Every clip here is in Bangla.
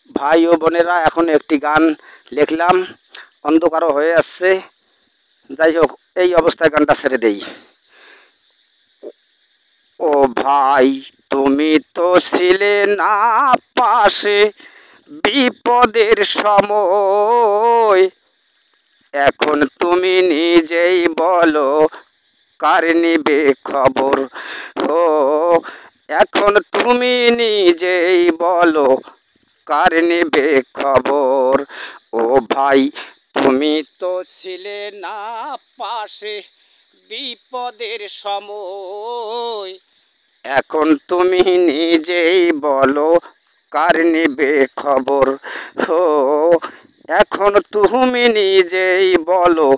ভাই ও বোনেরা, এখন একটি গান লিখলাম, অন্ধকারও হয়ে আসছে। যাই হোক, এই অবস্থায় গানটা ছেড়ে দেই। ও ভাই, তুমি তো ছিলে না পাশে বিপদের সময়। এখন তুমি নিজেই বলো, কার নিবে খবর? ও, এখন তুমি নিজেই বলো, কার নেবে খবর? ও ভাই, তুমি তো ছিলে না পাশে বিপদের সময়। এখন তুমি নিজেই বলো, কার নেবে খবর? ও, এখন তুমি নিজেই বলো,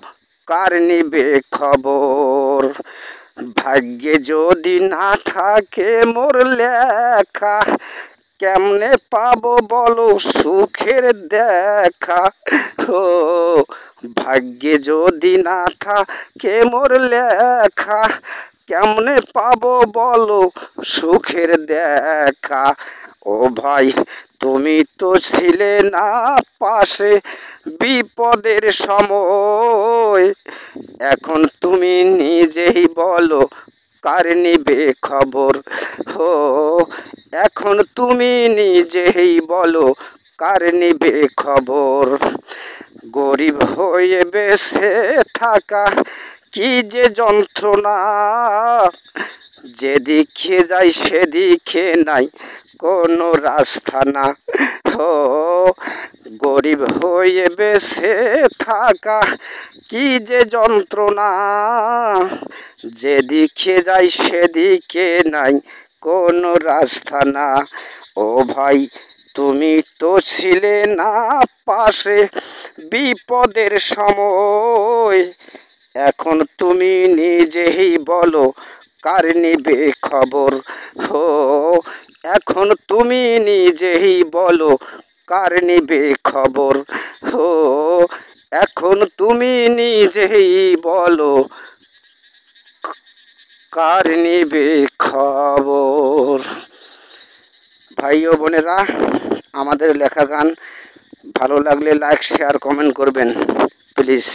কার নেবে খবর? ভাগ্যে যদি না থাকে মোর লেখা, কেমনে পাবো বলো সুখের দেখা? ও, ভাগ্যে যদি না থাকে মোর লেখা, কেমনে পাবো বলো সুখের দেখা? ও ভাই, তুমি তো ছিলে না পাশে বিপদের সময়। এখন তুমি নিজেই বলো, কার নিবে খবর? ও, এখন তুমি নিজেই বলো, কার নিবে খবর? গরিব হয়ে বেঁচে থাকা কি যে যন্ত্রণা, যেদিকে যাই সেদিকে নাই কোনো রাস্তা না। ও, গরিব হয়ে বেঁচে থাকা কি যে যন্ত্রণা, যেদিকে যাই সেদিকে নাই কোনো রাস্তা না। ও ভাই, তুমি তো ছিলে না পাশে বিপদের সময়। এখন তুমি নিজেই বলো, কার নিবে খবর? ও, এখন তুমি নিজেই বলো, কার নিবে খবর? ও, এখন তুমি নিজেই বলো, কার নিবে খবর? ভাই ও বোনেরা, আমাদের লেখা গান ভালো লাগলে লাইক, শেয়ার, কমেন্ট করবেন প্লিজ।